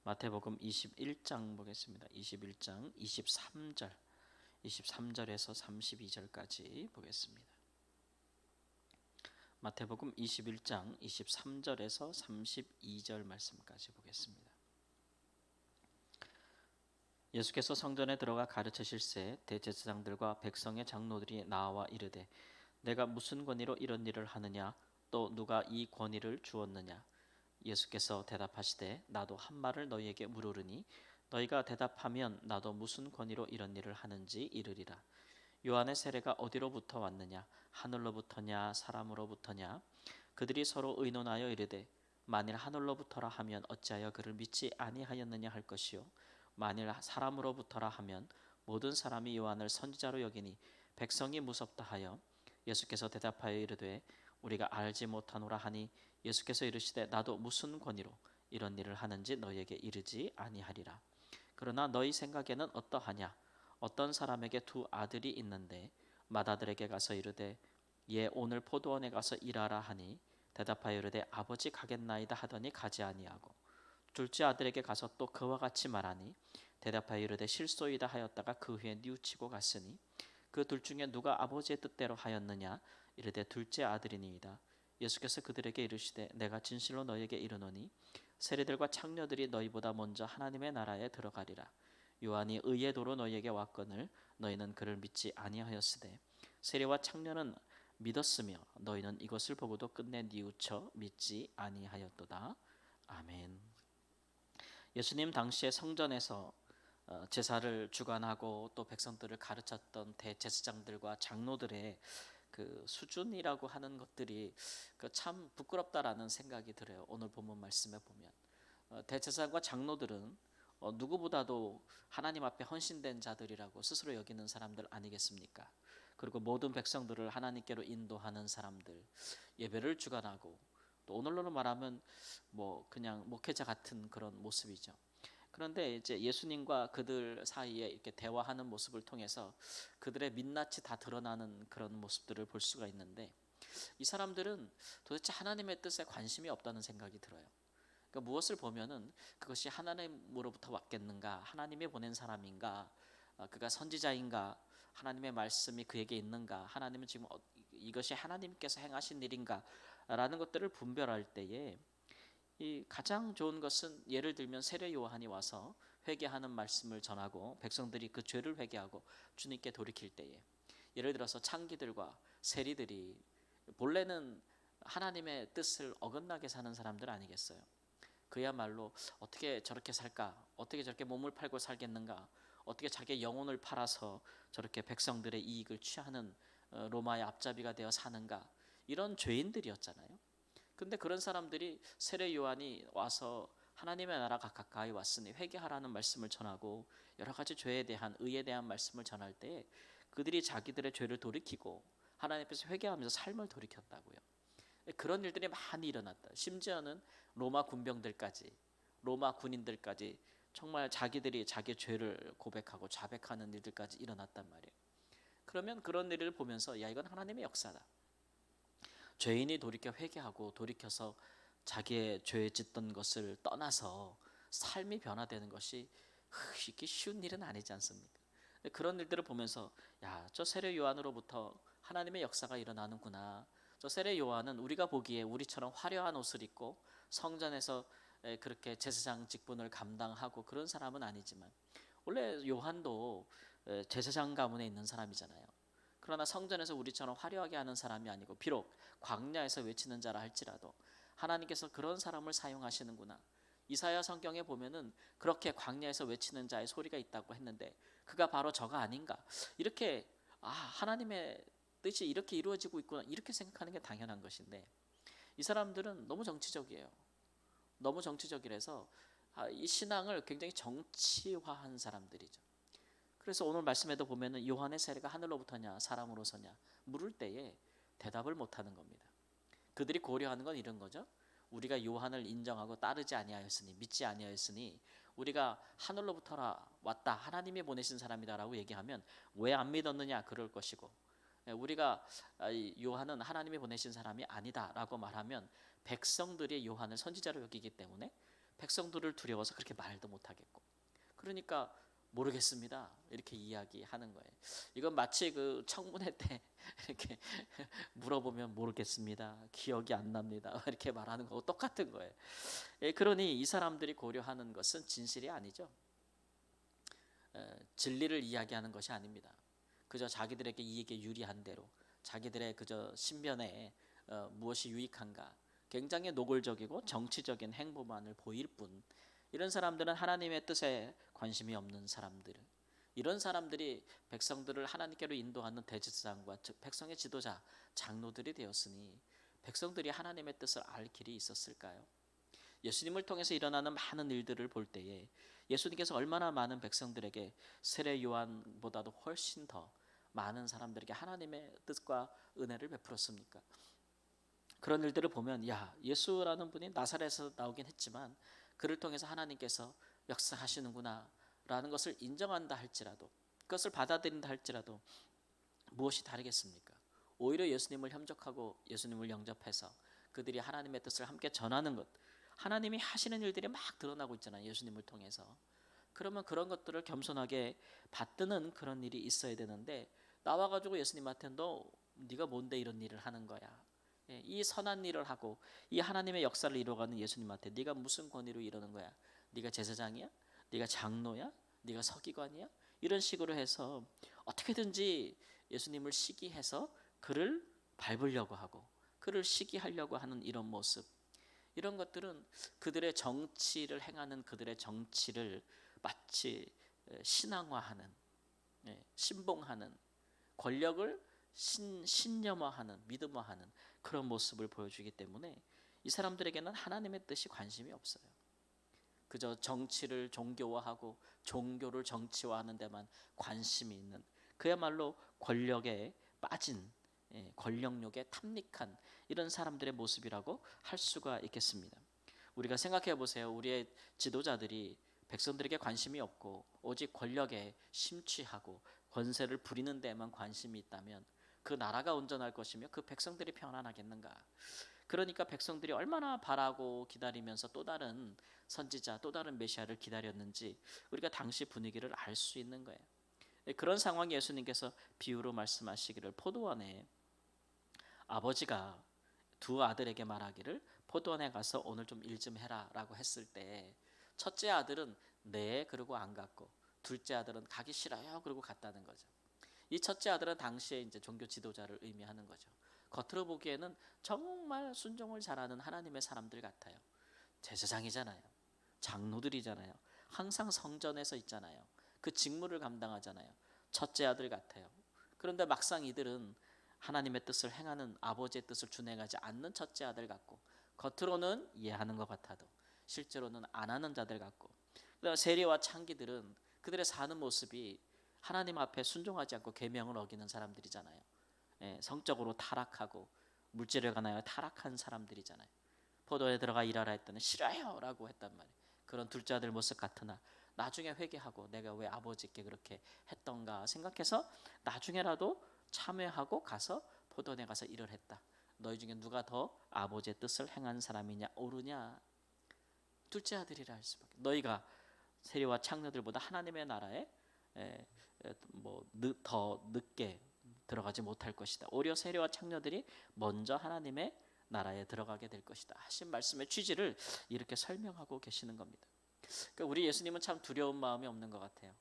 마태복음 21장 보겠습니다. 21장 23절에서 32절까지 보겠습니다. 마태복음 21장 23절에서 32절 말씀까지 보겠습니다. 예수께서 성전에 들어가 가르치실새 대제사장들과 백성의 장로들이 나와 이르되 내가 무슨 권위로 이런 일을 하느냐 또 누가 이 권위를 주었느냐. 예수께서 대답하시되 나도 한 말을 너희에게 물으리니 너희가 대답하면 나도 무슨 권위로 이런 일을 하는지 이르리라. 요한의 세례가 어디로부터 왔느냐 하늘로부터냐 사람으로부터냐. 그들이 서로 의논하여 이르되 만일 하늘로부터라 하면 어찌하여 그를 믿지 아니하였느냐 할 것이요 만일 사람으로부터라 하면 모든 사람이 요한을 선지자로 여기니 백성이 무섭다 하여. 예수께서 대답하여 이르되 우리가 알지 못하노라 하니 예수께서 이르시되 나도 무슨 권위로 이런 일을 하는지 너희에게 이르지 아니하리라. 그러나 너희 생각에는 어떠하냐. 어떤 사람에게 두 아들이 있는데 맏아들에게 가서 이르되 얘 오늘 포도원에 가서 일하라 하니 대답하여 이르되 아버지 가겠나이다 하더니 가지 아니하고 둘째 아들에게 가서 또 그와 같이 말하니 대답하여 이르되 실소이다 하였다가 그 후에 뉘우치고 갔으니 그 둘 중에 누가 아버지의 뜻대로 하였느냐 이르되 둘째 아들이니이다. 예수께서 그들에게 이르시되 내가 진실로 너희에게 이르노니 세리들과 창녀들이 너희보다 먼저 하나님의 나라에 들어가리라. 요한이 의의 도로 너희에게 왔거늘 너희는 그를 믿지 아니하였으되 세리와 창녀는 믿었으며 너희는 이것을 보고도 끝내 뉘우쳐 믿지 아니하였도다. 아멘. 예수님 당시에 성전에서 제사를 주관하고 또 백성들을 가르쳤던 대제사장들과 장로들의 그 수준이라고 하는 것들이 참 부끄럽다라는 생각이 들어요. 오늘 본문 말씀에 보면 대제사장과 장로들은 누구보다도 하나님 앞에 헌신된 자들이라고 스스로 여기는 사람들 아니겠습니까? 그리고 모든 백성들을 하나님께로 인도하는 사람들, 예배를 주관하고 또 오늘로 말하면 뭐 그냥 목회자 같은 그런 모습이죠. 그런데 이제 예수님과 그들 사이에 이렇게 대화하는 모습을 통해서 그들의 민낯이 다 드러나는 그런 모습들을 볼 수가 있는데 이 사람들은 도대체 하나님의 뜻에 관심이 없다는 생각이 들어요. 그러니까 무엇을 보면은 그것이 하나님으로부터 왔겠는가, 하나님이 보낸 사람인가, 그가 선지자인가, 하나님의 말씀이 그에게 있는가, 하나님은 지금 이것이 하나님께서 행하신 일인가라는 것들을 분별할 때에 이 가장 좋은 것은 예를 들면 세례 요한이 와서 회개하는 말씀을 전하고 백성들이 그 죄를 회개하고 주님께 돌이킬 때에 예를 들어서 창기들과 세리들이 본래는 하나님의 뜻을 어긋나게 사는 사람들 아니겠어요? 그야말로 어떻게 저렇게 살까? 어떻게 저렇게 몸을 팔고 살겠는가? 어떻게 자기의 영혼을 팔아서 저렇게 백성들의 이익을 취하는 로마의 앞잡이가 되어 사는가? 이런 죄인들이었잖아요. 근데 그런 사람들이 세례 요한이 와서 하나님의 나라가 가까이 왔으니 회개하라는 말씀을 전하고 여러 가지 죄에 대한 의에 대한 말씀을 전할 때 그들이 자기들의 죄를 돌이키고 하나님 앞에서 회개하면서 삶을 돌이켰다고요. 그런 일들이 많이 일어났다. 심지어는 로마 군병들까지, 로마 군인들까지 정말 자기들이 자기 죄를 고백하고 자백하는 일들까지 일어났단 말이에요. 그러면 그런 일을 보면서 야, 이건 하나님의 역사다. 죄인이 돌이켜 회개하고 돌이켜서 자기의 죄 짓던 것을 떠나서 삶이 변화되는 것이 이게 쉬운 일은 아니지 않습니까? 그런 일들을 보면서 야, 저 세례 요한으로부터 하나님의 역사가 일어나는구나. 저 세례 요한은 우리가 보기에 우리처럼 화려한 옷을 입고 성전에서 그렇게 제사장 직분을 감당하고 그런 사람은 아니지만 원래 요한도 제사장 가문에 있는 사람이잖아요. 그러나 성전에서 우리처럼 화려하게 하는 사람이 아니고 비록 광야에서 외치는 자라 할지라도 하나님께서 그런 사람을 사용하시는구나. 이사야 성경에 보면은 그렇게 광야에서 외치는 자의 소리가 있다고 했는데 그가 바로 저가 아닌가. 이렇게 하나님의 뜻이 이렇게 이루어지고 있구나. 이렇게 생각하는 게 당연한 것인데 이 사람들은 너무 정치적이에요. 너무 정치적이라서 이 신앙을 굉장히 정치화한 사람들이죠. 그래서 오늘 말씀에도 보면은 요한의 세례가 하늘로부터냐 사람으로서냐 물을 때에 대답을 못하는 겁니다. 그들이 고려하는 건 이런 거죠. 우리가 요한을 인정하고 따르지 아니하였으니 믿지 아니하였으니 우리가 하늘로부터 왔다 하나님이 보내신 사람이다라고 얘기하면 왜 안 믿었느냐 그럴 것이고 우리가 요한은 하나님이 보내신 사람이 아니다라고 말하면 백성들이 요한을 선지자로 여기기 때문에 백성들을 두려워서 그렇게 말도 못하겠고, 그러니까 모르겠습니다 이렇게 이야기하는 거예요. 이건 마치 그 청문회 때 이렇게 물어보면 모르겠습니다, 기억이 안 납니다 이렇게 말하는 거하고 똑같은 거예요. 그러니 이 사람들이 고려하는 것은 진실이 아니죠. 진리를 이야기하는 것이 아닙니다. 그저 자기들에게 이익에 유리한 대로, 자기들의 그저 신변에 무엇이 유익한가, 굉장히 노골적이고 정치적인 행보만을 보일 뿐, 이런 사람들은 하나님의 뜻에 관심이 없는 사람들, 이런 사람들이 백성들을 하나님께로 인도하는 대제사장과 백성의 지도자, 장로들이 되었으니 백성들이 하나님의 뜻을 알 길이 있었을까요? 예수님을 통해서 일어나는 많은 일들을 볼 때에 예수님께서 얼마나 많은 백성들에게 세례 요한보다도 훨씬 더 많은 사람들에게 하나님의 뜻과 은혜를 베풀었습니까? 그런 일들을 보면, 야, 예수라는 분이 나사렛에서 나오긴 했지만 그를 통해서 하나님께서 역사하시는구나 라는 것을 인정한다 할지라도, 그것을 받아들인다 할지라도 무엇이 다르겠습니까? 오히려 예수님을 협족하고 예수님을 영접해서 그들이 하나님의 뜻을 함께 전하는 것, 하나님이 하시는 일들이 막 드러나고 있잖아요, 예수님을 통해서. 그러면 그런 것들을 겸손하게 받드는 그런 일이 있어야 되는데, 나와가지고 예수님한테 너 네가 뭔데 이런 일을 하는 거야, 이 선한 일을 하고 이 하나님의 역사를 이루어가는 예수님한테 네가 무슨 권위로 이러는 거야? 네가 제사장이야? 네가 장로야? 네가 서기관이야? 이런 식으로 해서 어떻게든지 예수님을 시기해서 그를 밟으려고 하고 그를 시기하려고 하는 이런 모습, 이런 것들은 그들의 정치를 행하는 그들의 정치를 마치 신앙화하는, 신봉하는, 권력을 신념화하는, 믿음화하는 그런 모습을 보여주기 때문에 이 사람들에게는 하나님의 뜻이 관심이 없어요. 그저 정치를 종교화하고 종교를 정치화하는 데만 관심이 있는, 그야말로 권력에 빠진, 권력욕에 탐닉한 이런 사람들의 모습이라고 할 수가 있겠습니다. 우리가 생각해 보세요. 우리의 지도자들이 백성들에게 관심이 없고 오직 권력에 심취하고 권세를 부리는 데만 관심이 있다면 그 나라가 온전할 것이며 그 백성들이 평안하겠는가? 그러니까 백성들이 얼마나 바라고 기다리면서 또 다른 선지자, 또 다른 메시아를 기다렸는지 우리가 당시 분위기를 알 수 있는 거예요. 그런 상황에 예수님께서 비유로 말씀하시기를, 포도원에 아버지가 두 아들에게 말하기를 포도원에 가서 오늘 좀 일 좀 해라 라고 했을 때, 첫째 아들은 네 그러고 안 갔고 둘째 아들은 가기 싫어요 그러고 갔다는 거죠. 이 첫째 아들은 당시에 이제 종교 지도자를 의미하는 거죠. 겉으로 보기에는 정말 순종을 잘하는 하나님의 사람들 같아요. 제사장이잖아요. 장로들이잖아요. 항상 성전에서 있잖아요. 그 직무를 감당하잖아요. 첫째 아들 같아요. 그런데 막상 이들은 하나님의 뜻을 행하는, 아버지의 뜻을 준행하지 않는 첫째 아들 같고, 겉으로는 이해하는 것 같아도 실제로는 안 하는 자들 같고, 그다음 세리와 창기들은 그들의 사는 모습이 하나님 앞에 순종하지 않고 계명을 어기는 사람들이잖아요. 성적으로 타락하고 물질을 관하여 타락한 사람들이잖아요. 포도에 들어가 일하라 했더니 싫어요 라고 했단 말이에요. 그런 둘째 아들 모습 같으나 나중에 회개하고 내가 왜 아버지께 그렇게 했던가 생각해서 나중에라도 참회하고 가서 포도원에 가서 일을 했다. 너희 중에 누가 더 아버지의 뜻을 행한 사람이냐 오르냐? 둘째 아들이라 할 수밖에. 너희가 세리와 창녀들보다 하나님의 나라에 더 늦게 들어가지 못할 것이다. 오히려 세리와 창녀들이 먼저 하나님의 나라에 들어가게 될 것이다 하신 말씀의 취지를 이렇게 설명하고 계시는 겁니다. 그러니까 우리 예수님은 참 두려운 마음이 없는 것 같아요.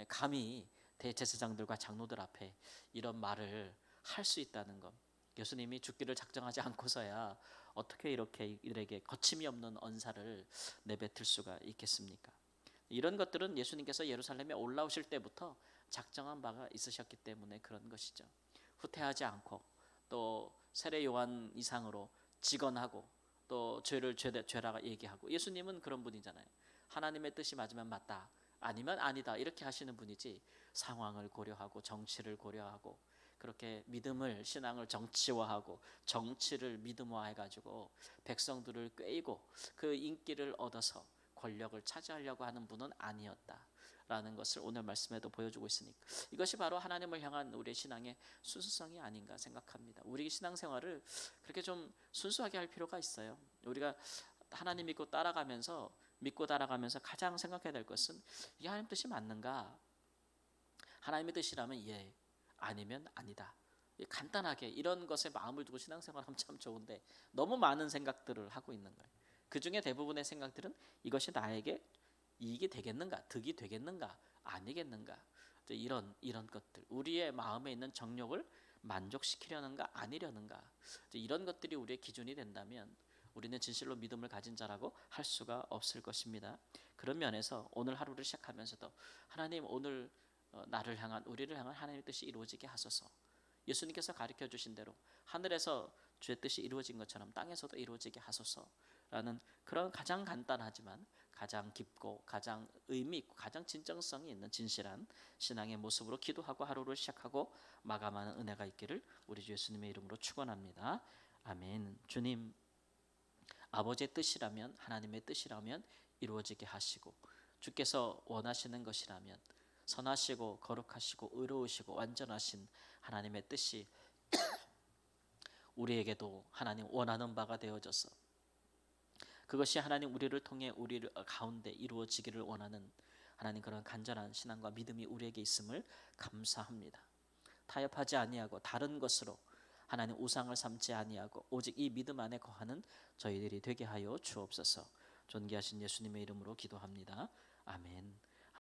감히 대제사장들과 장로들 앞에 이런 말을 할 수 있다는 것. 예수님이 죽기를 작정하지 않고서야 어떻게 이렇게 이들에게 거침이 없는 언사를 내뱉을 수가 있겠습니까? 이런 것들은 예수님께서 예루살렘에 올라오실 때부터 작정한 바가 있으셨기 때문에 그런 것이죠. 후퇴하지 않고 또 세례 요한 이상으로 직언하고 또 죄를 죄라고 얘기하고, 예수님은 그런 분이잖아요. 하나님의 뜻이 맞으면 맞다, 아니면 아니다 이렇게 하시는 분이지, 상황을 고려하고 정치를 고려하고 그렇게 믿음을, 신앙을 정치화하고 정치를 믿음화해가지고 백성들을 꿰이고 그 인기를 얻어서 권력을 차지하려고 하는 분은 아니었다라는 것을 오늘 말씀에도 보여주고 있으니까, 이것이 바로 하나님을 향한 우리의 신앙의 순수성이 아닌가 생각합니다. 우리 신앙생활을 그렇게 좀 순수하게 할 필요가 있어요. 우리가 하나님 믿고 따라가면서 믿고 따라가면서 가장 생각해야 될 것은 이게 하나님 뜻이 맞는가? 하나님의 뜻이라면 예, 아니면 아니다. 간단하게 이런 것에 마음을 두고 신앙생활하면 참 좋은데 너무 많은 생각들을 하고 있는 거예요. 그 중에 대부분의 생각들은 이것이 나에게 이익이 되겠는가, 득이 되겠는가, 아니겠는가, 이런 것들, 우리의 마음에 있는 정욕을 만족시키려는가, 아니려는가, 이런 것들이 우리의 기준이 된다면 우리는 진실로 믿음을 가진 자라고 할 수가 없을 것입니다. 그런 면에서 오늘 하루를 시작하면서도 하나님 오늘 나를 향한 우리를 향한 하나님의 뜻이 이루어지게 하소서. 예수님께서 가르쳐 주신 대로 하늘에서 주의 뜻이 이루어진 것처럼 땅에서도 이루어지게 하소서라는 그런 가장 간단하지만 가장 깊고 가장 의미 있고 가장 진정성이 있는 진실한 신앙의 모습으로 기도하고 하루를 시작하고 마감하는 은혜가 있기를 우리 주 예수님의 이름으로 축원합니다. 아멘. 주님, 아버지의 뜻이라면, 하나님의 뜻이라면 이루어지게 하시고, 주께서 원하시는 것이라면 선하시고 거룩하시고 의로우시고 완전하신 하나님의 뜻이 우리에게도 하나님 원하는 바가 되어져서 그것이 하나님 우리를 통해 우리를 가운데 이루어지기를 원하는 하나님 그런 간절한 신앙과 믿음이 우리에게 있음을 감사합니다. 타협하지 아니하고 다른 것으로 하나님 우상을 삼지 아니하고 오직 이 믿음 안에 거하는 저희들이 되게 하여 주옵소서. 존귀하신 예수님의 이름으로 기도합니다. 아멘.